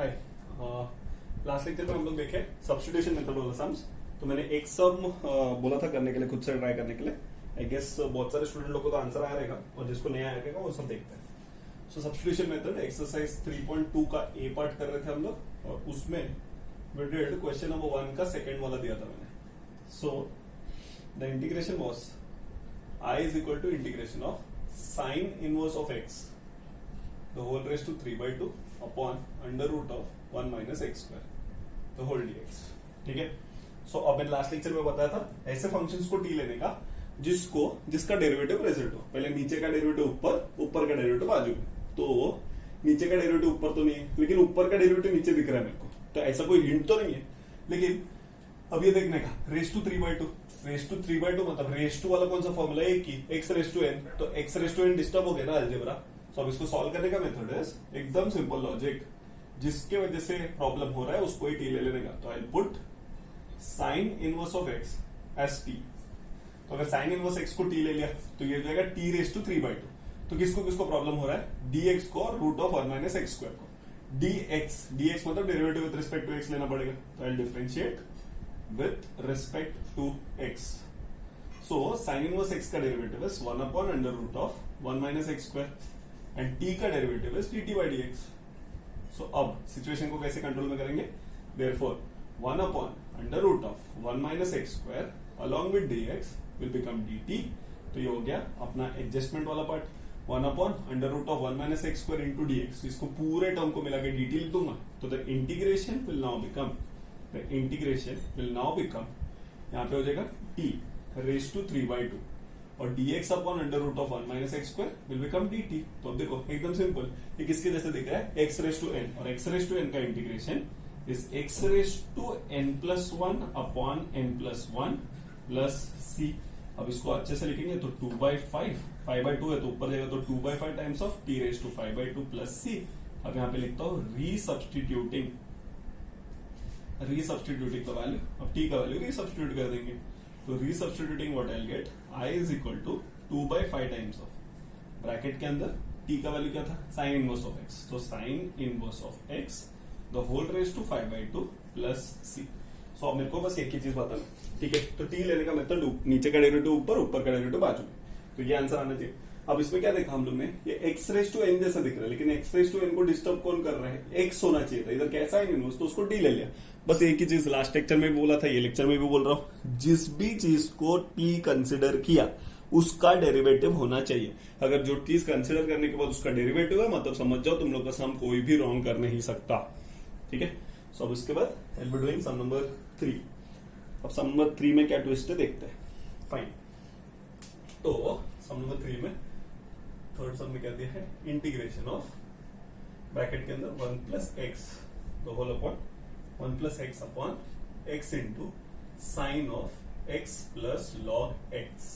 हाय। Last lecture में हम लोग देखे सब्स्टिट्यूशन मेथड वाला सम्स। तो मैंने एक सम बोला था करने के लिए, खुद से ट्राई करने के लिए। आई गेस बहुत सारे स्टूडेंट लोगों को तो आंसर आया रहेगा और जिसको नहीं आएगा वो सब देखते हैं। सो सब्स्टिट्यूशन मेथड एक्सरसाइज 3.2 का ए पार्ट कर रहे थे हम लोग और उसमें वी डिड क्वेश्चन नंबर 1 का सेकंड वाला दिया था मैंने। So the integration was I is equal to integration of sin inverse of x the whole raised to 3/2 upon under root of 1 minus x square the whole dx। ठीक है। सो अब मैंने last lecture में बताया था ऐसे फंक्शंस को t लेने का जिसका डेरिवेटिव प्रेजेंट हो। पहले नीचे का डेरिवेटिव ऊपर का डेरिवेटिव बाजू में। तो नीचे का डेरिवेटिव ऊपर तो नहीं है, लेकिन ऊपर का डेरिवेटिव नीचे दिख रहा है मेरे को, तो ऐसा कोई हिंट तो नहीं है। लेकिन अब ये देखने का रेस टू 3/2 मतलब रेस टू वाला कौन सा फॉर्मूला है कि x रेस टू n, तो x raise to n disturb हो गया ना अलजेब्रा। सो अब इसको सॉल्व करने का मेथड है एकदम सिंपल लॉजिक, जिसके वजह से प्रॉब्लम हो रहा है उसको ही t ले लेने का। तो I put sine inverse of x as t। तो अगर साइन इनवर्स x को t ले लिया तो ये हो जाएगा t रेस टू 3/2। तो किसको प्रॉब्लम हो रहा है, dx को और root of 1 minus X square को। dx मतलब derivative with respect to x लेना पड़ेगा। तो I differentiate with respect to x. So sin inverse x का derivative is 1 upon under root of 1 minus x square and t का derivative is dt by dx. So अब situation को कैसे control में करेंगे, therefore 1 upon under root of 1 minus x square along with dx will become dt। तो ये हो गया अपना एडजस्टमेंट वाला part. 1 upon under root of 1 minus x square into dx, इसको पूरे टर्म को मिला के dt लिख दूंगा। तो the integration will now become यहाँ पे हो जाएगा t रेस टू 3/2 और dx upon under root of 1 minus X square will become dt। तो अब देखो एकदम सिंपल, ये किसके जैसे दिख रहा है, x रेस टू n, और x रेस टू n का integration is x raise to n plus 1 upon n plus 1 plus c। अब इसको अच्छे से लिखेंगे तो 2/5, 5/2 है तो ऊपर जाएगा तो 2/5 times of t raise to 5/2 plus c। अब यहाँ पे लिखता हूँ रीसब्स्टिट्यूटिंग द वैल्यू। अब t का वैल्यू रीसब्स्टिट्यूट कर देंगे तो resubstituting what I get, i is equal to 2/5 times of bracket के अंदर t का वैल्यू क्या था, साइन इनवर्स ऑफ x। तो sine inverse of x the whole raise to 5/2 plus c। So अब मेरे को बस एक ही चीज बताना, ठीक है। तो t लेने का मेथड नीचे का डेरिवेटिव ऊपर का डेरिवेटिव बाजू में, तो ये आंसर आना चाहिए। अब इसमें क्या देखा हम लोग ने, ये x रेस टू n जैसा दिख रहा है, लेकिन x रेस टू n को डिस्टर्ब कौन कर रहा है, x होना चाहिए था। इधर कैसा है इनवर्स, तो उसको t ले लिया। बस एक ही चीज लास्ट लेक्चर में भी बोला था, ये लेक्चर में भी बोल रहा हूं, जिस भी चीज को t कंसिडर किया उसका डेरिवेटिव होना चाहिए। अगर जो चीज कंसिडर करने के बाद उसका डेरिवेटिव है, मतलब समझ जाओ तुम लोग का सम कोई भी रॉन्ग कर नहीं सकता, ठीक है। सो अब इसके बाद I will be doing some number 3। अब सम नंबर 3 में क्या ट्विस्ट है देखते हैं। फाइन, तो सम नंबर 3 में थर्ड सम में क्या दिया है, इंटीग्रेशन ऑफ ब्रैकेट के अंदर 1 plus X the whole upon 1 plus X upon X into sine of X plus log X,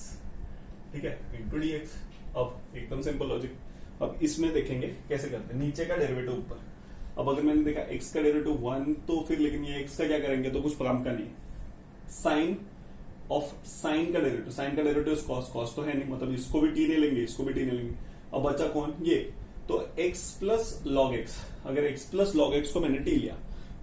ठीक है, इंटू dx। अब एकदम सिंपल लॉजिक। अब इसमें देखेंगे कैसे करते हैं, नीचे का डेरिवेटिव ऊपर। अब अगर मैंने देखा x का डेरिवेटिव 1 तो फिर, लेकिन ये x का क्या करेंगे तो कुछ काम का नहीं। साइन ऑफ साइन का डेरिवेटिव कॉस तो है नहीं, मतलब इसको भी t ले लेंगे, इसको भी t ले लेंगे। अब बचा कौन, ये तो x प्लस लॉग एक्स। अगर x प्लस लॉग एक्स को मैंने t लिया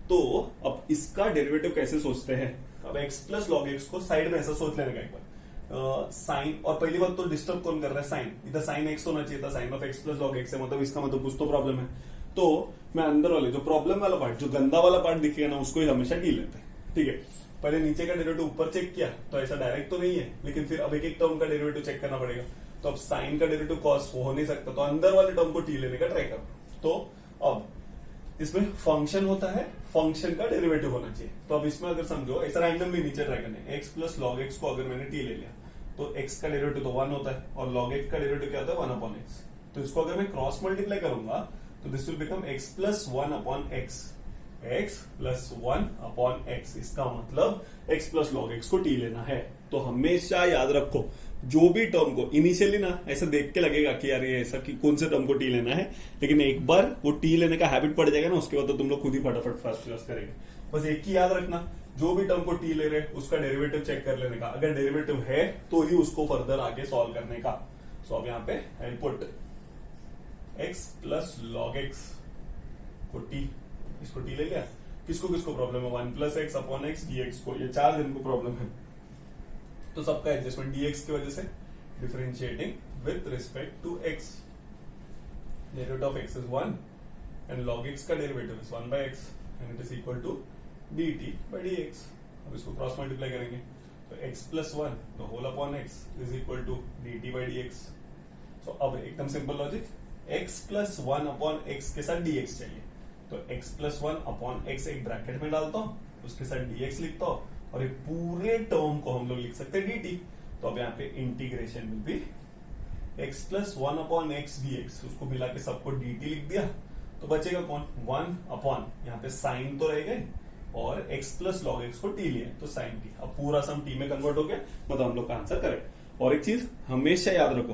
तो अब इसका डेरिवेटिव कैसे सोचते हैं। अब x प्लस लॉग एक्स को साइड में ऐसा सोच लेने का एक बार, साइन, और पहली बात तो डिस्टर्ब कौन कर रहा है, साइन। इधर साइन एक्स होना चाहिए था, sine of X plus log X है, मतलब इसका मतलब कुछ तो प्रॉब्लम है। तो मैं अंदर वाले जो प्रॉब्लम वाला पार्ट, जो गंदा वाला पार्ट दिखेगा ना, उसको ही हमेशा टी लेते हैं, ठीक है। पहले नीचे का डेरिवेटिव ऊपर चेक किया तो ऐसा डायरेक्ट तो नहीं है, लेकिन फिर अब एक टर्म का डेरिवेटिव चेक करना पड़ेगा। तो अब साइन का डेरिवेटिव कॉस हो नहीं सकता, तो अंदर वाले टर्म को टी लेने का ट्राई करो। तो अब इसमें फंक्शन होता है, फंक्शन का डेरिवेटिव होना चाहिए। तो अब इसमें अगर समझो ऐसा रैंडमली नीचे ट्राई करने, x प्लस लॉग एक्स को अगर मैंने टी ले लिया तो x का डेरिवेटिव तो 1 होता है और log x का डेरिवेटिव क्या होता है 1 अपॉन x। तो इसको अगर मैं क्रॉस मल्टीप्लाई करूंगा तो this will become x plus 1 upon x, x plus 1 upon x। इसका मतलब x प्लस लॉग x को t लेना है। तो हमेशा याद रखो, जो भी टर्म को इनिशियली ना ऐसा देख के लगेगा कि यार ये ऐसा कि कौन से टर्म को टी लेना है, लेकिन एक बार वो टी लेने का हैबिट पड़ जाएगा ना, उसके बाद तो तुम लोग खुद ही फटाफट फास्ट करेंगे। बस एक ही याद रखना, जो भी टर्म को टी ले रहे उसका डेरिवेटिव चेक कर लेने का, अगर डेरिवेटिव है तो ही उसको फर्दर आगे सॉल्व करने का। सो अब यहाँ पे आई put x plus log x को t इसको टी ले लिया। किसको किसको प्रॉब्लम है, 1 plus X upon x dx को, ये 4 दिन को प्रॉब्लम है। तो सबका एडजस्टमेंट dx की वजह से differentiating with respect to x, derivative of x is 1 and log x का derivative is 1 by x and it is equal to dt by dx। अब इसको क्रॉस मल्टीप्लाई करेंगे तो x plus 1 the whole upon x is equal to dt by dx। So अब एकदम simple logic, x plus 1 upon x के साथ dx चाहिए, तो x प्लस 1 अपॉन x एक ब्रैकेट में डालता हूं, उसके साथ dx लिखता हूं और ये पूरे टर्म को हम लोग लिख सकते हैं dt। तो अब यहाँ पे integration will be x plus 1 upon x dx, उसको मिला के सबको dt लिख दिया, तो बचेगा कौन, 1 अपॉन यहाँ पे साइन तो रह गए और x प्लस लॉग x को t लिया तो साइन t। अब पूरा सम t में कन्वर्ट हो गया, मतलब हम लोग का आंसर करेक्ट। और एक चीज हमेशा याद रखो,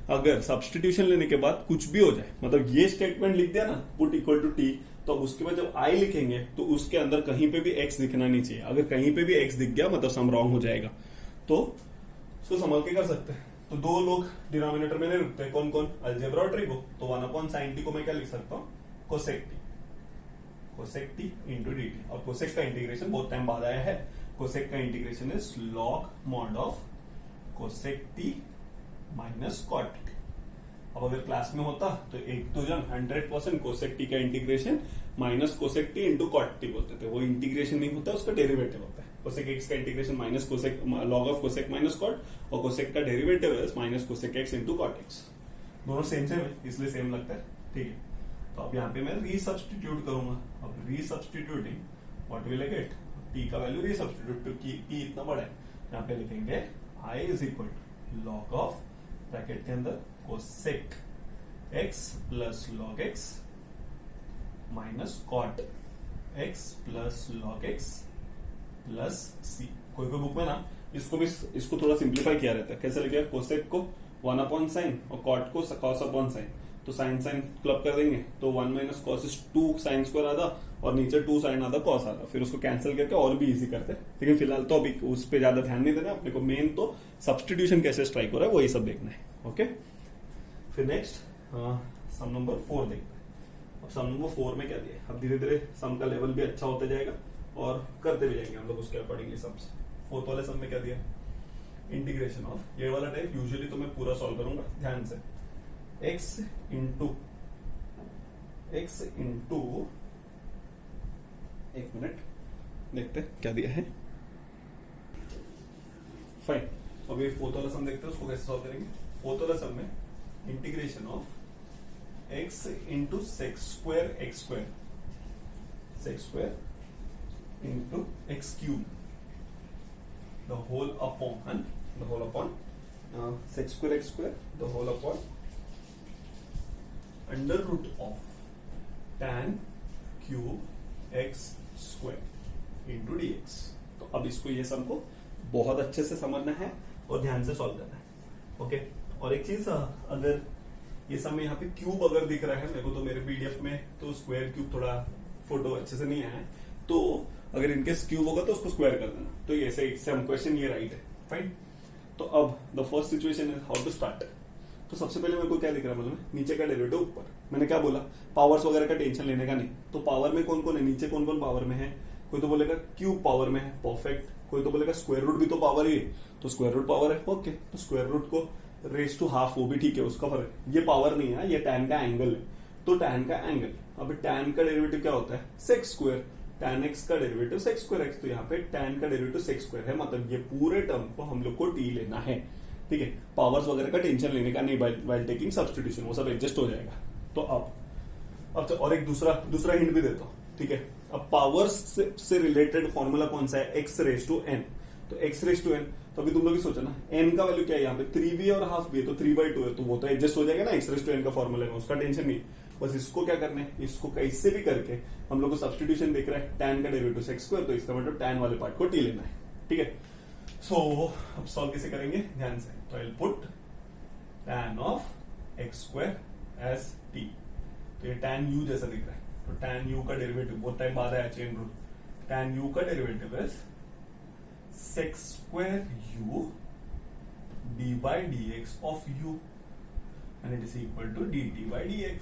अगर सब्स्टिट्यूशन लेने के बाद कुछ भी हो जाए, मतलब ये स्टेटमेंट लिख दिया ना पुट इक्वल टू टी, तो उसके बाद जब आई लिखेंगे तो उसके अंदर कहीं पे भी x दिखना नहीं चाहिए। अगर कहीं पे भी x दिख गया मतलब सम रॉन्ग हो जाएगा, तो उसको संभाल के कर सकते हैं। तो दो लोग डिनोमिनेटर में नहीं रुकते, कौन कौन, अलजेब्रा और ट्रिगो। तो 1 अपॉन साइन टी को मैं क्या लिख सकता हूँ, cosec T into D T. और कोसेक का इंटीग्रेशन बहुत टाइम बाद आया है, कोसेक का integration is log mod of cosec T minus cot T. अब अगर क्लास में होता तो एक तो जन 100% कोसेक टी का integration minus cosec T into cot T बोलते थे, वो इंटीग्रेशन नहीं होता, उसका डेरिवेटिव होता है। कोसेक एक्स का integration minus cosec log of cosec minus cot, और कोसेक का डेरिवेटिव है minus cosec X into cot X. दोनों सेम है इसलिए सेम लगता है, ठीक है। तो अब यहाँ पे मैं रीसब्स्टिट्यूट करूंगा। अब resubstituting what will I get, T का वैल्यू रीसब्स्टिट्यूट, क्योंकि टी इतना बड़ा है। यहाँ पे लिखेंगे I is equal to log of bracket के अंदर cosec X plus log X minus cot X plus log X plus C. कोई कोई बुक में ना इसको थोड़ा सिंप्लीफाई किया रहता है। कैसे लिखा है, कोसेक को 1 अपॉन साइन और कॉट को कॉस अपॉन साइन, तो साइन साइन क्लब कर देंगे तो 1 minus cos is 2 sine square आधा और नीचे 2 साइन आधा कॉस आधा, फिर उसको कैंसिल करके और भी इजी करते हैं। लेकिन फिलहाल तो अभी उस पर ज्यादा ध्यान नहीं देना, अपने को मेन तो सब्स्टिट्यूशन कैसे स्ट्राइक हो रहा है वही सब देखना है। ओके, फिर नेक्स्ट सम नंबर 4 देखते हैं। अब सम नंबर 4 में क्या दिया, अब धीरे धीरे सम का लेवल भी अच्छा होता जाएगा और करते भी जाएंगे हम लोग उसके अकॉर्डिंगली सम्स। 4th वाले सम में क्या दिया, इंटीग्रेशन ऑफ, ये वाला टाइप यूजुअली तो मैं पूरा सॉल्व करूंगा ध्यान से, x इंटू एक मिनट देखते हैं क्या दिया है। फाइन, अब ये 4th वाला सम देखते हैं उसको कैसे सॉल्व करेंगे। 4th वाला सम में integration of x into sex square into x cube the whole upon sec square x square the whole upon under root of tan cube x square into dx। तो अब इसको ये सम को बहुत अच्छे से समझना है और ध्यान से सॉल्व करना है। ओके, और एक चीज, अगर ये सम में यहाँ पे क्यूब अगर दिख रहा है मेरे को, तो मेरे पीडीएफ में तो स्क्वायर क्यूब थोड़ा फोटो अच्छे से नहीं आया है, तो अगर इनकेस क्यूब होगा तो उसको स्क्वायर कर देना। तो ये ऐसे हम क्वेश्चन ये राइट है। फाइन, तो अब the first situation is how to start. तो सबसे पहले मेरे को क्या दिख रहा है, मतलब नीचे का डेरिवेटिव ऊपर। मैंने क्या बोला, पावर्स वगैरह का टेंशन लेने का नहीं। तो पावर में कौन कौन है, नीचे कौन कौन पावर में है, कोई तो बोलेगा क्यूब पावर में है, परफेक्ट। कोई तो बोलेगा स्क्वायर रूट भी तो पावर ही है, तो स्क्वायर रूट पावर है, ओके। तो स्क्वायर रूट को रेज टू हाफ, वो भी ठीक है, उसका फर्क, ये पावर नहीं है, ये टैन का एंगल है, तो टैन का एंगल। अब टैन का डेरिवेटिव क्या होता है, सेक्स स्क्वायर, tan x का डेरिवेटिव सेक्स स्क्वायर x, तो यहाँ पे tan का डेरिवेटिव सेक्स स्क्वायर है, मतलब ये पूरे टर्म को हम लोग को t लेना है, ठीक है। पावर्स वगैरह का टेंशन लेने का नहीं, while टेकिंग सब्स्टिट्यूशन वो सब एडजस्ट हो जाएगा। तो अब और एक दूसरा हिंट भी देता हूँ, ठीक है। अब पावर्स से रिलेटेड फॉर्मूला कौन सा है, x रेज टू n। तो x रेज टू n, तो अभी तुम लोग ही सोचा ना n का वैल्यू क्या है, यहाँ पे 3b और हाफ b है, तो 3/2 है, तो वो तो एडजस्ट हो जाएगा ना x रेज टू n का फॉर्मूला में, उसका टेंशन नहीं। बस इसको क्या करना है, इसको कैसे भी करके हम लोग को सब्स्टिट्यूशन दिख रहा है, tan का डेरिवेटिव सेक्स स्क्वायर, तो इसका मतलब tan वाले पार्ट को t लेना है, ठीक है। सो अब सॉल्व कैसे करेंगे, ध्यान से। तो I put tan of x square as t, तो ये tan u जैसा दिख रहा है, तो tan u का डेरिवेटिव बहुत टाइम बाद आया चेन रूल, tan u का derivative is sec square u d by dx of u and it is equal to dt by dx।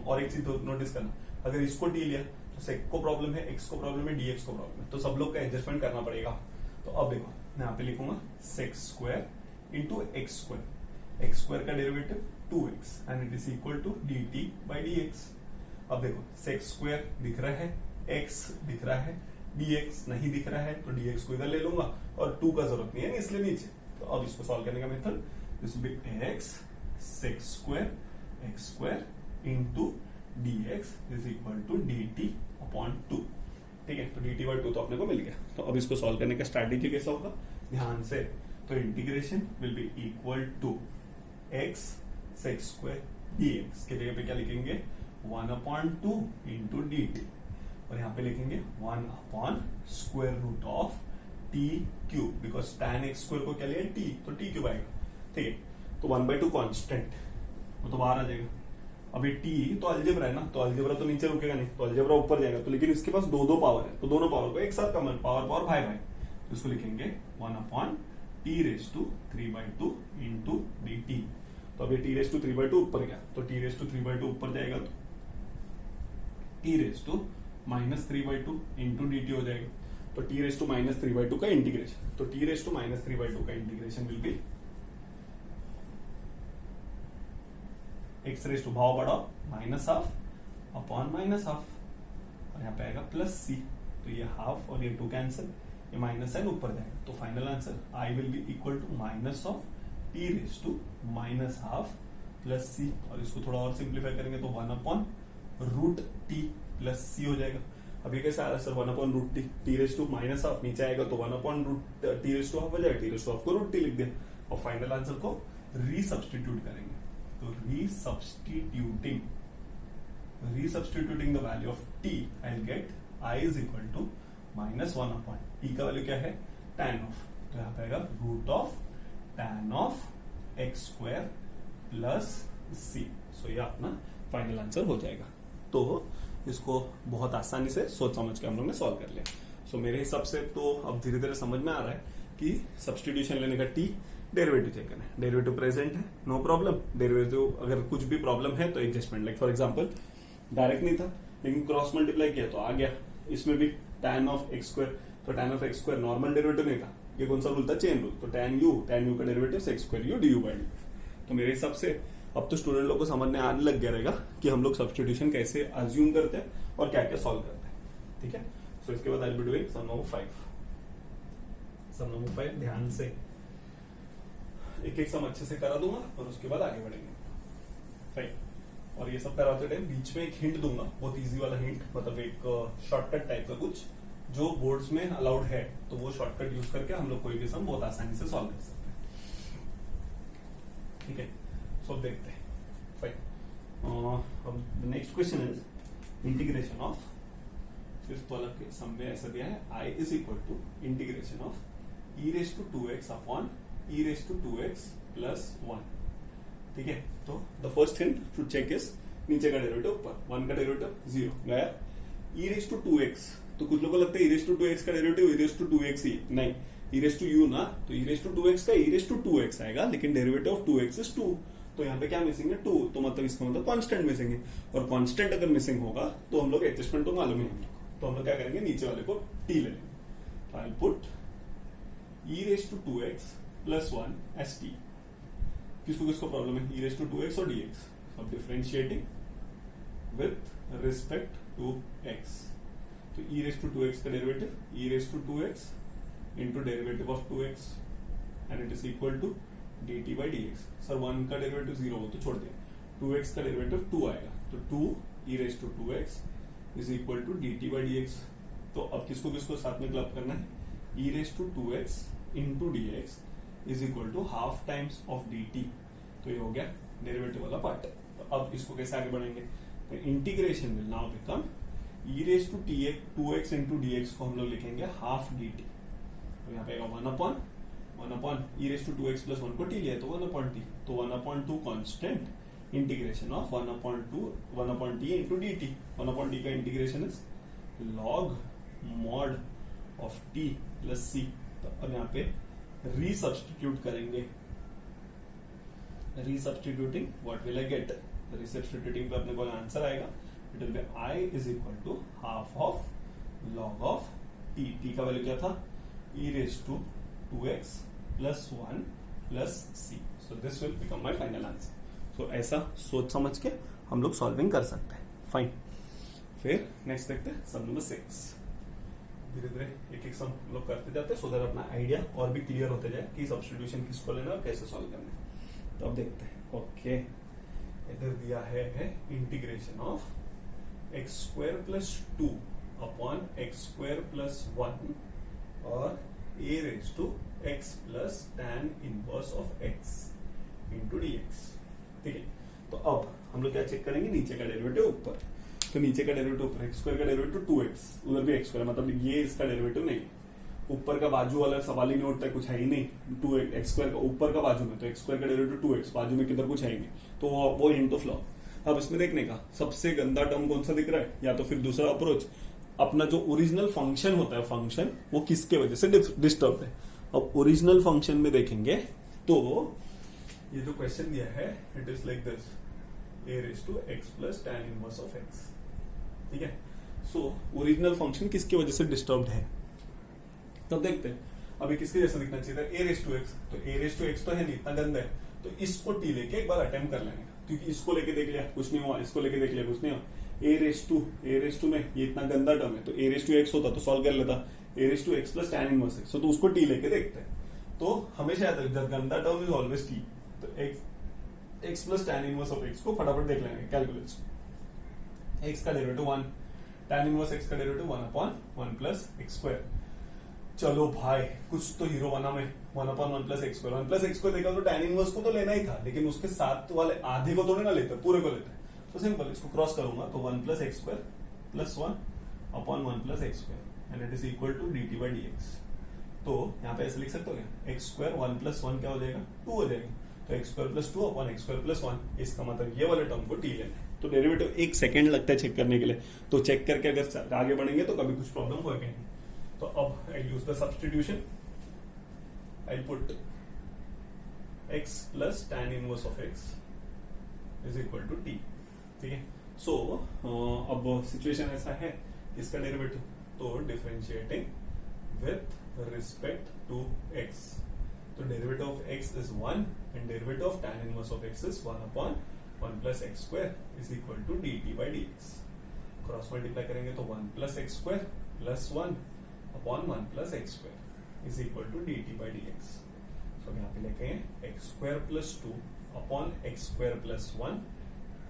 और एक चीज तो नोटिस करना, अगर इसको टी लिया तो सेक को प्रॉब्लम है, एक्स को प्रॉब्लम है, डीएक्स को प्रॉब्लम है, तो सब लोग का एडजस्टमेंट करना पड़ेगा। तो अब देखो मैं यहाँ पे लिखूंगा sec square into X square, x square का derivative 2x and it is equal to dt by dx। अब देखो सेक स्क्वायर दिख रहा है, x दिख रहा है, dx नहीं दिख रहा है, तो dx को इधर ले लूंगा और 2 का जरूरत नहीं है इसलिए नीचे। तो अब इसको सॉल्व करने का method this will be x sec square x square into dx is equal to dt upon 2। ठीक है, तो dt बाई 2 तो अपने को मिल गया। तो अब इसको सॉल्व करने का स्ट्रैटेजी कैसा होगा ध्यान से, तो integration will be equal to x sec square dx के जगह पे क्या लिखेंगे 1/2 इंटू dt और यहाँ पे लिखेंगे 1 square root of t cube, because tan x square को क्या लिया t, तो t क्यूब आएगा। ठीक है, तो 1/2 कांस्टेंट वो तो बाहर आ जाएगा। अब ये t तो अलजेब्रा है ना, तो अलजेब्रा तो नीचे रुकेगा नहीं, तो अलजेब्रा ऊपर जाएगा। तो लेकिन इसके पास दो पावर है, तो दोनों पावर को एक साथ कॉमन पावर भाई भाई, तो इसको लिखेंगे 1/t⁻³ इंटू dt। तो अब ये t⁻³ ऊपर गया, तो t⁻³ ऊपर जाएगा तो t⁻³ इंटू dt हो जाएगा। तो t⁻³ का इंटीग्रेशन, तो t⁻³ का इंटीग्रेशन विल बी x भाव बढ़ाओ -½ अपॉन -½ और यहाँ पे आएगा +c, तो ये हाफ और ये 2 कैंसिल, ये माइनस साइन ऊपर जाएगा। तो final answer i will be equal to -(t⁻½ +c) और इसको थोड़ा और सिंप्लीफाई करेंगे तो 1/√t + c हो जाएगा। अब ये कैसे आ रहा है सर 1/√t, t⁻⁻½ नीचे आएगा तो 1/√t⁻½ हो जाएगा, t⁻½ को √t लिख दिया और फाइनल आंसर को रीसब्स्टिट्यूट करेंगे। तो resubstituting the value of t I will get i is equal to -1/t का वैल्यू क्या है tan ऑफ, तो यहाँ पे आएगा √tan of x square plus c। सो ये अपना फाइनल आंसर हो जाएगा। तो इसको बहुत आसानी से सोच समझ के हम लोग ने सॉल्व कर लिया। सो मेरे हिसाब से तो अब धीरे धीरे समझ में आ रहा है कि सब्स्टिट्यूशन लेने का t, डेरिवेटिव चेक करना है, डेरिवेटिव प्रेजेंट है नो प्रॉब्लम, डेरिवेटिव अगर कुछ भी प्रॉब्लम है तो adjustment, like for example direct नहीं था लेकिन क्रॉस मल्टीप्लाई किया तो आ गया। इसमें भी tan ऑफ x स्क्वायर, तो tan of x square normal derivative नहीं था, ये कौन सा रूल था चेन रूल, तो tan u का derivative x square u du by dt। तो मेरे हिसाब से अब तो स्टूडेंट लोग को समझने आने लग गया रहेगा कि हम लोग सब्स्टिट्यूशन कैसे अज्यूम करते हैं और क्या क्या सॉल्व करते हैं। ठीक है, सो इसके बाद I will be doing some number 5 ध्यान से एक सम अच्छे से करा दूंगा और उसके बाद आगे बढ़ेंगे। फाइन, और ये सब कराते टाइम बीच में एक हिंट दूंगा, बहुत इजी वाला हिंट, मतलब एक शॉर्टकट टाइप का कुछ जो बोर्ड्स में अलाउड है, तो वो शॉर्टकट यूज करके हम लोग कोई भी सम बहुत आसानी से सॉल्व कर सकते हैं। ठीक है, सो देखते हैं। फाइन, अब next question is integration of, fifth वाला के सम में ऐसा दिया है i is equal to integration of e⁻² upon e⁻² plus 1। ठीक है, तो the first hint to check is नीचे का डेरिवेटिव ऊपर, 1 का डेरिवेटिव 0 गया, e⁻²x, तो कुछ लोगों को लगता है e⁻²x का डेरिवेटिव e⁻²x ही, नहीं e⁻u ना, तो e⁻²x का e⁻²x आएगा, लेकिन डेरिवेटिव ऑफ 2x इज 2, तो यहाँ पे क्या मिसिंग है 2, तो मतलब इसका मतलब कांस्टेंट मिसिंग है, और कांस्टेंट अगर मिसिंग होगा तो हम लोग एडजस्टमेंट तो मालूम ही है, तो हम लोग क्या करेंगे नीचे वाले को t ले लेंगे। तो I put e⁻²x plus 1 S T, किसको किसको प्रॉब्लम है e⁻²x और dx, अब differentiating with respect to x, तो e⁻²x का derivative e⁻²x into derivative of 2x and it is equal to dt by dx। Sir 1 का डेरिवेटिव 0 हो तो छोड़ दिया, 2x का डेरिवेटिव 2 आएगा, तो 2 e⁻²x is equal to dt by dx। तो अब किसको किसको साथ में क्लब करना है, e⁻²x into dx is equal to half times of dt, तो ये हो गया डेरिवेटिव वाला पार्ट। तो अब इसको कैसे आगे बढ़ेंगे, तो integration will now become e⁻²x into dx को हम लोग लिखेंगे हाफ dt, तो यहाँ पे आएगा 1 अपॉन e⁻²x प्लस 1 को t लिया तो 1/t, तो 1/2 constant integration of 1/t into dt, 1/t का integration is log mod of t plus c। तो अब यहाँ पे रीसब्स्टिट्यूट करेंगे, resubstituting what will I get, resubstituting पे अपने को आंसर आएगा it will be I is equal to half of log of t. T का वैल्यू क्या था? e raise to 2x plus 1 plus c. So this will become my final answer. सो ऐसा सोच समझ के हम लोग सॉल्विंग कर सकते हैं. फाइन. फिर नेक्स्ट देखते हैं सम नंबर 6. धीरे धीरे एक एक सम लोग करते जाते हैं सो दैट अपना आइडिया और भी क्लियर होते जाए कि सब्स्टिट्यूशन किसको लेना और कैसे सॉल्व करना है. तो अब देखते हैं. ओके, इधर दिया है integration of X square plus 2 upon x square plus 1 और A raise to x plus tan inverse of X into D X. ठीक है, तो अब हम लोग क्या चेक करेंगे? नीचे का डेरिवेटिव ऊपर. तो नीचे का डेरिवेटिव ऊपर, एक्स स्क्वायर का डेरिवेटिव 2x, उधर भी एक्स स्क्वायर, मतलब ये इसका डेरिवेटिव नहीं. ऊपर का बाजू वाला सवाल ही नहीं उठता है, कुछ है ही नहीं. 2x एक्स स्क्वायर का ऊपर का बाजू में, तो एक्स स्क्वायर का डेरिवेटिव 2x, बाजू में किधर कुछ है ही नहीं. तो वो हिंट ऑफ लॉ. अब इसमें देखने का सबसे गंदा टर्म कौन सा दिख रहा है, या तो फिर दूसरा अप्रोच, अपना जो ओरिजिनल फंक्शन होता है, फंक्शन वो किसके वजह से डिस्टर्ब है. अब ओरिजिनल फंक्शन में देखेंगे तो ये जो क्वेश्चन दिया है it is like this, a raise to x plus tan inverse of x. ठीक है, सो ओरिजिनल फंक्शन किसकी वजह से डिस्टर्ब्ड है. तब देखते हैं अभी किसके जैसा दिखना चाहिए था, a रेज टू एक्स. तो a रेज टू एक्स तो है नहीं, इतना गंदा है, तो इसको t लेके एक बार अटेम्प्ट कर लेंगे. क्योंकि इसको लेके देख लिया कुछ नहीं हुआ, इसको लेके देख लिया कुछ नहीं हुआ. a रेज टू में ये इतना गंदा टर्म है, तो a रेज टू एक्स होता तो सॉल्व कर लेता. a raise to x plus tan inverse x, तो उसको t लेके देखते हैं. तो हमेशा याद रखिए गंदा टर्म इज ऑलवेज t. तो x plus tan inverse of x को फटाफट देख लेंगे. कैलकुलेट, एक्स का डेरिवेटिव 1, tan इनवर्स एक्स का derivative 1 upon 1 plus x square. चलो भाई, कुछ तो हीरो बना में. 1 upon 1 plus x square. 1 plus x square देखा तो tan इनवर्स को तो लेना ही था, लेकिन उसके साथ वाले आधे को थोड़ी ना लेते, पूरे को लेते. तो सिंपल, इसको क्रॉस करूंगा तो 1 plus x square plus 1 upon 1 plus x square and it is equal to dt by dx. तो यहाँ पे ऐसे लिख सकते हो क्या, एक्स स्क्वायर 1 प्लस 1 क्या हो जाएगा, 2 हो जाएगा. तो x square plus 2 upon x square plus 1, इसका मतलब ये वाले टर्म को t लेना है. तो डेरिवेटिव 1 सेकंड लगता है चेक करने के लिए, तो चेक करके अगर आगे बढ़ेंगे तो कभी कुछ प्रॉब्लम होगा नहीं. तो अब I use the substitution. I put x plus tan inverse of x is equal to t. ठीक है, सो अब सिचुएशन ऐसा है, इसका डेरिवेटिव तो differentiating with respect to x. तो derivative of x is 1 and derivative of tan inverse of x is 1 upon 1 plus x square is equal to dt by dx. Cross multiply करेंगे तो 1 plus x square plus 1 upon 1 plus x square is equal to dt by dx. So यहाँ पे लेके x square plus 2 upon x square plus 1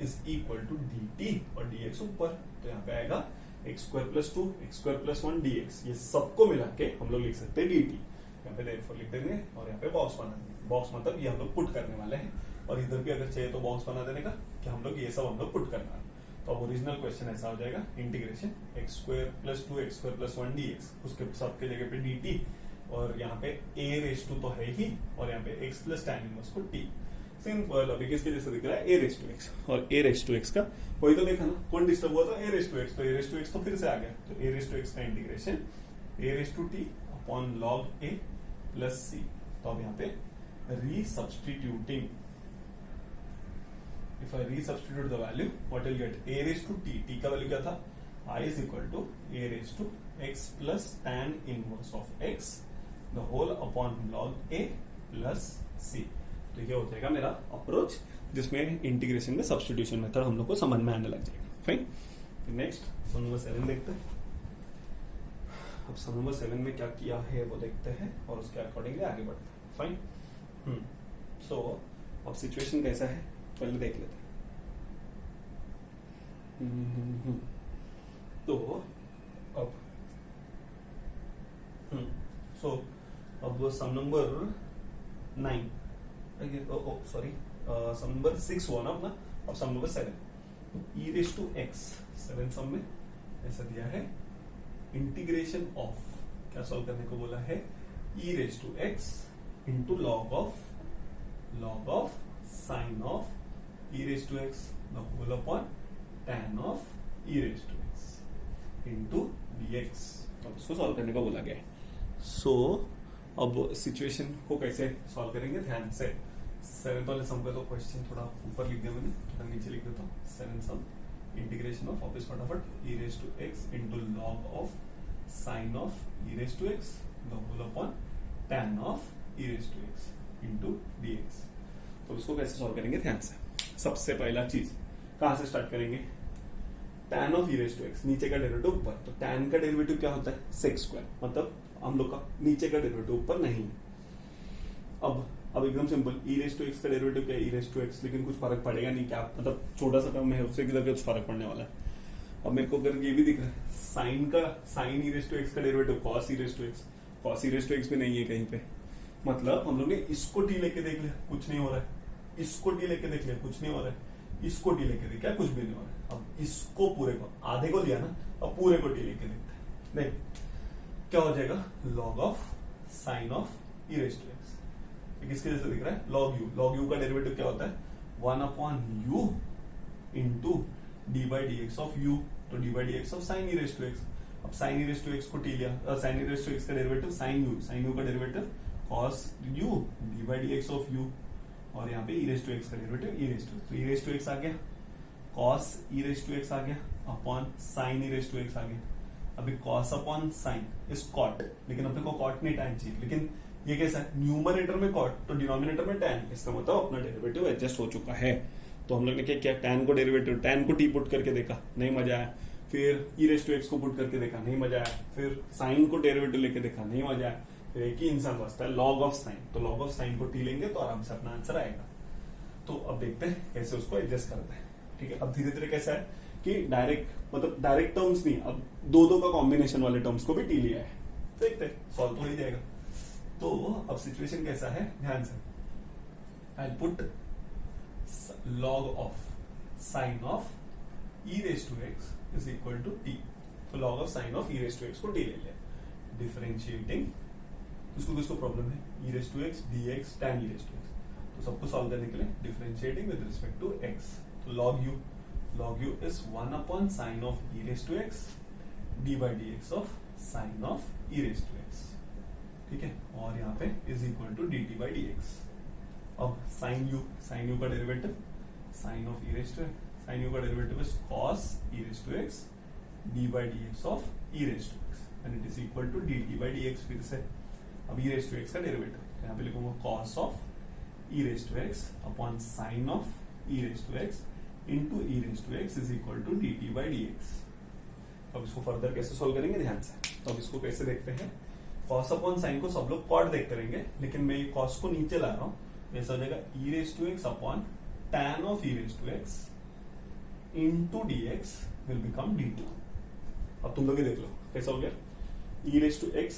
is equal to dt और dx ऊपर. तो यहाँ पे आएगा x square plus 2 x square plus 1 dx. ये सबको मिला के हम लोग लिख सकते हैं dt. यहाँ पे therefore लिख देंगे और यहाँ पे बॉक्स बना देंगे. बॉक्स मतलब ये हम लोग पुट करने वाले हैं, और इधर भी अगर चाहिए तो बॉक्स बना देने का कि हम लोग ये सब हम लोग पुट करना है. तो अब ओरिजिनल क्वेश्चन ऐसा हो जाएगा, integration x square plus 2 x square plus 1 dx, उसके सबके जगह पे dt, और यहाँ पे a रेज टू तो है ही, और यहाँ पे x प्लस tan इनवर्स को t. सिंपल. अभी किसके जैसे दिख रहा है, a रेज टू x, और a रेज टू x का वही तो देखा ना, कौन डिस्टर्ब हुआ था, a रेज टू x. तो a रेज टू x तो फिर से आ गया. तो a रेज टू x का integration a raise to t upon log a plus c. तो अब यहाँ पे resubstituting, if I resubstitute the value, what will get, a raised to t. t का वैल्यू क्या था, I is equal to a raised to x plus tan inverse of x the whole upon log a plus c. तो ये हो जाएगा मेरा approach, जिसमें integration में सब्स्टिट्यूशन मेथड हम लोग को समझ में आने लग जाएगा. फाइन. नेक्स्ट सम नंबर 7 देखते हैं. अब सम नंबर 7 में क्या किया है वो देखते हैं और उसके अकॉर्डिंगली आगे बढ़ते हैं. फाइन. सो अब सिचुएशन कैसा है पहले देख लेते हैं. तो अब सो अब sum number 9, sorry sum number 6 हुआ ना अपना. अब sum number 7, e raise to x. 7 sum में ऐसा दिया है, इंटीग्रेशन ऑफ, क्या सॉल्व करने को बोला है, e raise to x into log of sine of e raised to x the whole upon tan of e raised to x into dx. अब इसको सॉल्व करने का बोला गया है. सो अब सिचुएशन को कैसे सॉल्व करेंगे ध्यान से. 7 वाले सम का तो क्वेश्चन थोड़ा ऊपर लिख दिया मैंने, थोड़ा नीचे लिख देता हूँ. 7 सम इंटीग्रेशन ऑफ वापस फटाफट e raise to x into log of sine of e raise to x the whole upon tan of e raise to x into dx। तो इसको कैसे सॉल्व करेंगे ध्यान से। सबसे पहला चीज कहां से स्टार्ट करेंगे, tan of e raise to x, नीचे का डेरिवेटिव ऊपर, तो tan का डेरिवेटिव क्या होता है sec स्क्वायर, मतलब हम लोग का नीचे का डेरिवेटिव ऊपर नहीं है। अब एकदम simple, e raise to x का डेरिवेटिव क्या है e रेज टू x, लेकिन कुछ फर्क पड़ेगा नहीं, क्या मतलब छोटा सा टर्म है उससे किधर कुछ फर्क पड़ने वाला है। अब मेरे को अगर ये भी दिख रहा है sine e raise to x का derivative cos e raise to x, cos e raise to x भी नहीं है कहीं पे, मतलब हम लोग ने इसको t लेके देख लिया कुछ नहीं हो रहा है, इसको t लेके देख लिया कुछ नहीं हो रहा है, इसको t लेके देखा कुछ भी नहीं हो रहा है। अब इसको पूरे को, आधे को लिया ना, अब पूरे को t लेके देखते हैं। देख क्या हो जाएगा, log of sine of e raise to x, किसके जैसे दिख रहा है, लॉग यू का डेरिवेटिव क्या होता है 1 upon U into D by D x of U, तो D by D x of sine E raise to X. अब sine E raise to x को टी लिया, sine E raise to x का derivative sine you का derivative cos U D by D x of U, और यहाँ पे E raise to x का derivative E raise to x, तो E raise to x आ गया, cos e raise to x आ गया upon sine E raise to x आ गया। अभी cos upon sine is cot, लेकिन अपने को कॉट नहीं टैन चाहिए, लेकिन ये कैसा है, न्यूमरेटर में कॉट तो डिनोमिनेटर में टैन, इसका मतलब अपना डेरिवेटिव एडजस्ट हो चुका है। तो हम लोग ने क्या किया, टैन को डेरिवेटिव, टैन को टी पुट करके देखा नहीं मजा आया, फिर ई रेज टू एक्स को पुट करके देखा नहीं मजा आया, फिर साइन को डेरिवेटिव लेके देखा नहीं मजा आया, फिर एक ही इंसान बचता है लॉग ऑफ साइन, तो लॉग ऑफ साइन को टी लेंगे तो आराम से अपना आंसर आएगा। तो अब देखते हैं कैसे उसको एडजस्ट करते हैं। ठीक है, अब धीरे धीरे कैसा है कि डायरेक्ट टर्म्स नहीं, अब दो का कॉम्बिनेशन वाले टर्म्स को भी टी लिया है, देखते हैं सॉल्व तो हो ही जाएगा। तो अब सिचुएशन कैसा है ध्यान से, I put log of sine of e raise to x is equal to t, तो log of sine of e raise to x को टी ले लिया, डिफरेंशिएटिंग किसको प्रॉब्लम है e raise to x d x tan e raise to x, तो सबको solve करने के लिए differentiating with respect to x, तो log u is 1 upon sine of e raise to x d by D x of sine of e raise to x. ठीक है, और यहाँ पे is equal to d t by D x. अब sine you का derivative sine of e raise to x, sine you का derivative is cos e raise to x d by D x of e raise to x and it is equal to d t by D x. फिर से अब e raise to x का derivative यहाँ पे लिखूंगा cos of e raise to x upon sine of e raise to x into e raise to x is equal to d t by D x. अब इसको further कैसे solve करेंगे ध्यान से, तो अब इसको कैसे देखते हैं, कॉस अपॉन साइन को सब लोग कॉट देखते रहेंगे, लेकिन मैं ये कॉस को नीचे ला रहा हूं, ऐसा हो जाएगा e raise to x upon tan of e raise to x into D x will become d t. अब तुम लोग ये देख लो कैसा हो गया, e raise to x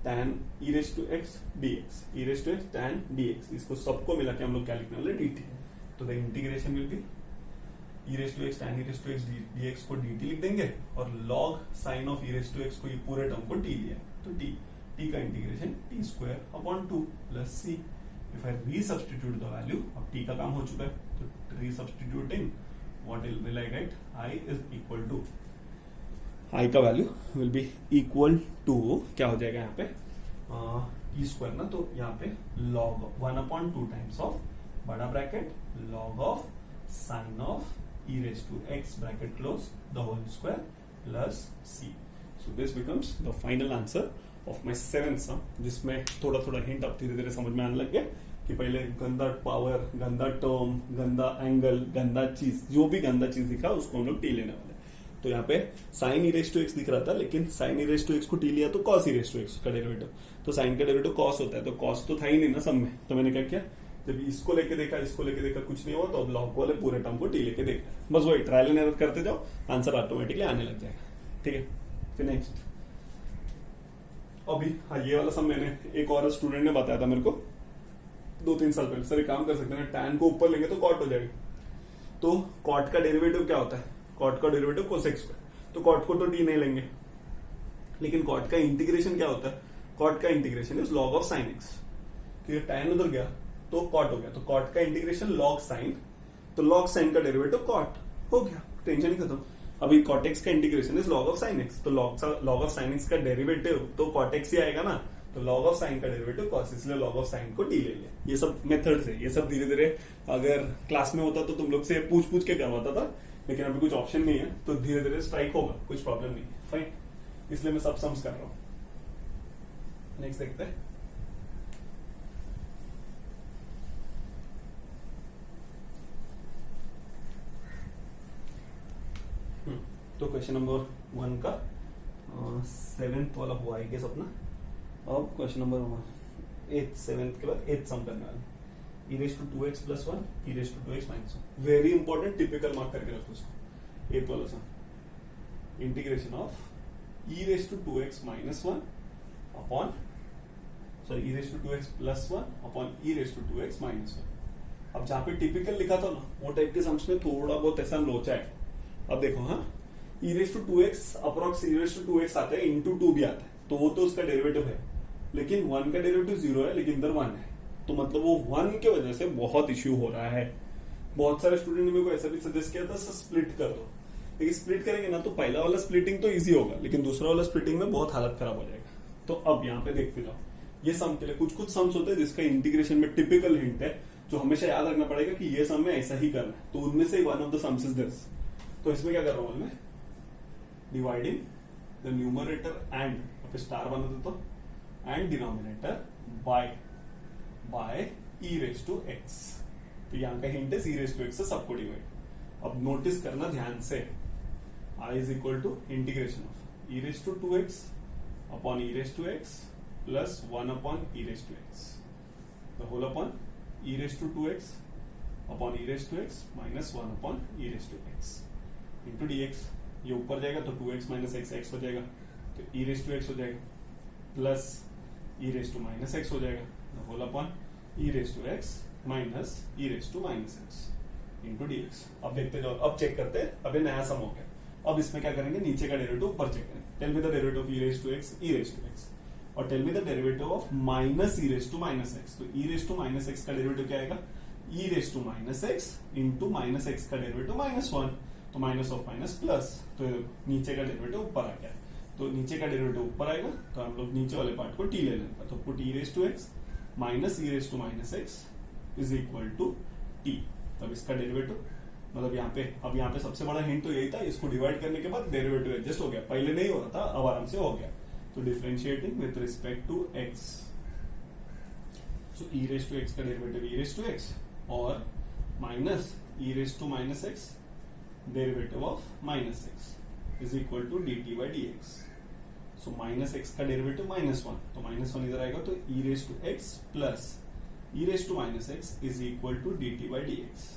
tan e raise to x d x, e raise to x tan d x, इसको सबको मिला के हम लोग क्या लिखने वाले डी टी, तो the integration will be e raise to x tan e raise to x d x को डी टी लिख देंगे, और log sine of e raise to x को ये पूरे टर्म को टी लिया, तो टी का integration t square upon 2 plus c. If I resubstitute the value, अब टी का काम हो चुका है, तो resubstituting what will I get, I is equal to, I का value will be equal to क्या हो जाएगा यहाँ पे टी स्क्वायर ना, तो यहाँ पे लॉग 1 अपॉन 2 टाइम्स ऑफ बड़ा bracket log of sine of e raised to x bracket close the whole square plus c. So this becomes the final answer of my 7th sum, जिसमें थोड़ा थोड़ा hint अब धीरे धीरे समझ में आने लग गया कि पहले गंदा पावर, गंदा टर्म, गंदा एंगल, गंदा चीज, जो भी गंदा चीज दिखा उसको हम लोग टी लेने वाले। तो यहाँ पे sine E raise to x दिख रहा था, लेकिन sine E raise to x को टी लिया तो cos e raise to x का डेरिवेटिव, तो साइन का डेरिवेटिव कॉस होता है, तो कॉस तो था ही नहीं ना सब में, तो मैंने क्या किया, जब इसको लेके देखा कुछ नहीं हुआ, तो अब लॉग वाले पूरे टर्म को टी लेके देखा, बस वही ट्रायल एंड एरर करते जाओ, आंसर ऑटोमेटिकली आने लग जाएगा। ठीक है, फिर नेक्स्ट अभी हाँ ये वाला सब मैंने एक और स्टूडेंट ने बताया था मेरे को 2-3 साल पहले, सर एक काम कर सकते हैं टैन को ऊपर लेंगे तो कॉट हो जाएगा, तो कॉट का डेरिवेटिव क्या होता है, कॉट का डेरिवेटिव कोसेक स्क्वायर, तो कॉट को तो टी नहीं लेंगे, लेकिन कॉट का इंटीग्रेशन क्या होता है, कॉट का integration is log of sine x, तो टैन उधर गया तो कॉट हो गया, तो कॉट का इंटीग्रेशन लॉग साइन, तो लॉग साइन का डेरिवेटिव कॉट हो गया, टेंशन ही खत्म। अभी कॉट एक्स का integration is log of sine x, तो लॉग ऑफ साइन एक्स का डेरिवेटिव तो कॉट एक्स ही आएगा ना, तो लॉग ऑफ साइन का डेरिवेटिव कॉस, इसलिए लॉग ऑफ साइन को टी ले लिया। ये सब मेथड्स है, ये सब धीरे धीरे अगर क्लास में होता तो तुम लोग से पूछ के करवाता था लेकिन अभी कुछ ऑप्शन नहीं है, तो धीरे धीरे स्ट्राइक होगा, कुछ प्रॉब्लम नहीं है, फाइन। इसलिए मैं सब सम्स कर रहा हूं। नेक्स्ट देखते हैं। तो क्वेश्चन नंबर 1 का 7th वाला हुआ है अपना। अब क्वेश्चन नंबर 8 7th के बाद 8th सम करने वाले। e raised to 2x plus 1 e raised to 2x minus 1 very important, typical mark करके रखो इसको। 8th वाला sum integration of e raised to 2x minus 1 upon e raised to 2x plus 1 upon e raised to 2x minus 1। अब जहां पे typical लिखा था ना, वो टाइप के सम्स में थोड़ा बहुत ऐसा लोचा है। अब देखो, हाँ, e raised to 2x approx e raised to 2x आता है, into 2 भी आता है, तो वो तो उसका डेरिवेटिव है, लेकिन 1 का डेरिवेटिव 0 है, लेकिन इधर 1 है, तो मतलब वो 1 के वजह से बहुत इश्यू हो रहा है। बहुत सारे स्टूडेंट ने मेरे को ऐसा भी सजेस्ट किया था, स्प्लिट कर दो, लेकिन स्प्लिट करेंगे ना तो पहला वाला स्प्लिटिंग तो इजी होगा, लेकिन दूसरा वाला स्प्लिटिंग में बहुत हालत खराब हो जाएगा। तो अब यहाँ पे देखते जाओ, ये सम के लिए कुछ सम्स होते हैं जिसका इंटीग्रेशन में टिपिकल हिंट है, जो हमेशा याद रखना पड़ेगा कि ये सम में ऐसा ही करना है। तो उनमें से one of the sums is this. तो इसमें क्या कर रहा हूं मैं, dividing the numerator and star बना देता हूं and denominator by e raised to x। तो यहां का हिंट है e raised to x से सबको डिवाइड। अब नोटिस करना ध्यान से, I is equal to integration of e raised to 2x upon e raised to x plus 1 upon e raised to x the whole upon e raised to 2x upon e raised to x minus 1 upon e raised to x into dx। ये ऊपर जाएगा तो 2x minus x x हो जाएगा, तो e raised to x हो जाएगा plus e raised to minus x हो जाएगा the whole upon e raised to x minus e raised to minus x into dx। अब देखते जाओ, अब चेक करते हैं। अब ये नया सम हो गया। अब इसमें क्या करेंगे, नीचे का डेरिवेटिव ऊपर चेक करेंगे। Tell me the derivative of e raised to x e raised to x, और tell me the derivative of minus e raised to minus x। तो e raised to minus x का derivative क्या आएगा, e raised to minus x into minus x का derivative minus 1, तो minus of minus plus, तो नीचे का derivative ऊपर आ गया। तो नीचे का डेरिवेटिव ऊपर आएगा, तो हम लोग नीचे वाले पार्ट को t ले लेंगे। तो put e raised to x minus e raised to minus x is equal to t। तब इसका डेरिवेटिव मतलब यहाँ पे सबसे बड़ा हिंट तो यही था, इसको डिवाइड करने के बाद डेरिवेटिव एडजस्ट हो गया, पहले नहीं हो रहा था, अब आराम से हो गया। तो differentiating with respect to x, so e raised to x का derivative e raised to x और minus e raised to minus x derivative of minus x is equal to dt by dx। So minus x का derivative minus 1, तो minus 1 इधर आएगा, तो e raised to x plus e raised to minus x is equal to dt by dx।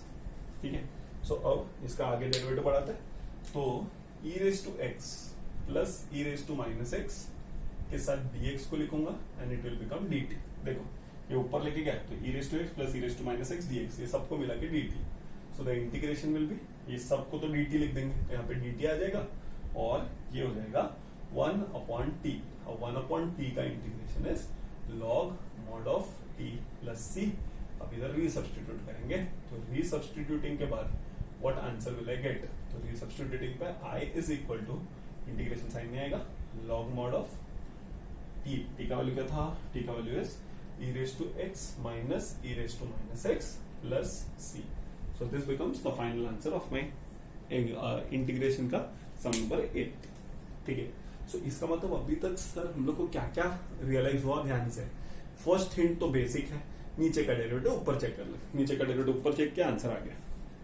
ठीक है, सो अब इसका आगे डेरिवेटिव बढ़ाते हैं, तो e raised to x plus e raised to minus x के साथ dx को लिखूंगा and it will become dt। देखो ये ऊपर लेके गया, तो e raised to x plus e raised to minus x dx, ये सबको मिला के dt। So the integration will B, ये सबको तो dt लिख देंगे, तो यहाँ पे dt आ जाएगा और ये हो जाएगा 1 अपॉन t। और 1 अपॉन t का integration is log mod of t plus c। अब इधर रीसब्स्टिट्यूट करेंगे, तो रीसब्स्टिट्यूटिंग के बाद what answer will I get, तो रीसब्स्टिट्यूटिंग पे i is equal to integration sine में आएगा log mod ऑफ t का वैल्यू क्या था, t का वैल्यू is e raised to x minus e raised to minus x plus c। So this becomes the final answer of my integration का सम number 8। ठीक है, सो इसका मतलब अभी तक सर हम लोग को क्या क्या रियलाइज हुआ, ध्यान से। फर्स्ट हिंट तो बेसिक है, नीचे का डेरिवेटिव ऊपर चेक कर ले, नीचे का डेरिवेटिव ऊपर चेक किया, आंसर आ गया।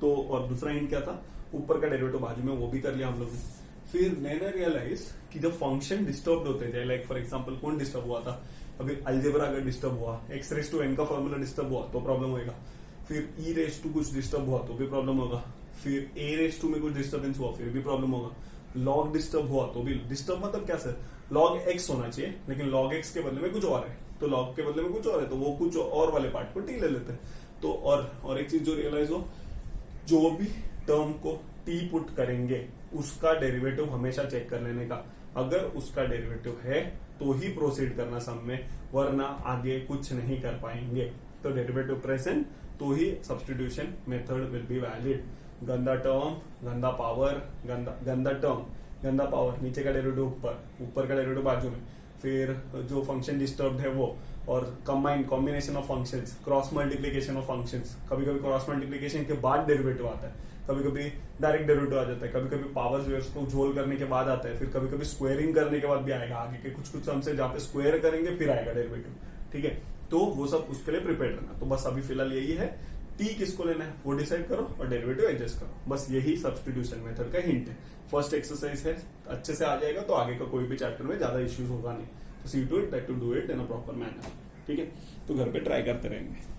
तो और दूसरा हिंट क्या था, ऊपर का डेरिवेटिव बाजू में, वो भी कर लिया हम लोग ने। फिर मैंने रियलाइज कि जब फंक्शन डिस्टर्ब होते थे, लाइक फॉर एग्जाम्पल कौन डिस्टर्ब हुआ था, अभी अलजेब्रा अगर डिस्टर्ब हुआ, x रेस टू n का फॉर्मूला डिस्टर्ब हुआ तो प्रॉब्लम होगा, फिर e रेस टू कुछ डिस्टर्ब हुआ तो भी प्रॉब्लम होगा, फिर a रेस टू में कुछ डिस्टर्बेंस हुआ फिर भी प्रॉब्लम होगा, log डिस्टर्ब हुआ तो भी, डिस्टर्ब मतलब क्या सर, log x होना चाहिए, लेकिन log x के बदले में कुछ और है, तो log के बदले में कुछ और है, तो वो कुछ और वाले पार्ट को t ले लेते हैं। तो और एक चीज जो रियलाइज हो, जो भी टर्म को t पुट करेंगे उसका डेरिवेटिव हमेशा चेक कर लेने का, अगर उसका डेरिवेटिव है तो ही प्रोसीड करना सम में, वरना आगे कुछ नहीं कर पाएंगे। तो डेरिवेटिव प्रेजेंट तो ही substitution method will be valid. गंदा टर्म, गंदा पावर, गंदा टर्म, गंदा पावर, नीचे का डेरिवेटिव ऊपर, ऊपर का डेरिवेटिव बाजू में, फिर जो फंक्शन डिस्टर्ब्ड है वो, और combination of functions, cross multiplication of functions, कभी कभी क्रॉस मल्टीप्लिकेशन के बाद डेरिवेटिव आता है, कभी कभी डायरेक्ट डेरिवेटिव आ जाता है, कभी कभी पावर्स वेव्स को झोल करने के बाद आता है, फिर कभी कभी स्क्वेयरिंग करने के बाद भी आएगा, आगे के कुछ कुछ हमसे जहाँ पे स्क्वेयर करेंगे फिर आएगा डेरिवेटिव, ठीक है। तो वो सब उसके लिए प्रिपेयर रहना। तो बस अभी फिलहाल यही है, टी किसको लेना है वो डिसाइड करो और डेरिवेटिव एडजस्ट करो, बस यही सब्स्टिट्यूशन मेथड का हिंट है। फर्स्ट एक्सरसाइज है, अच्छे से आ जाएगा तो आगे का कोई भी चैप्टर में ज्यादा इश्यूज होगा नहीं। तो see to it that to do it in a proper manner, ठीक है। तो घर पे ट्राई करते रहेंगे।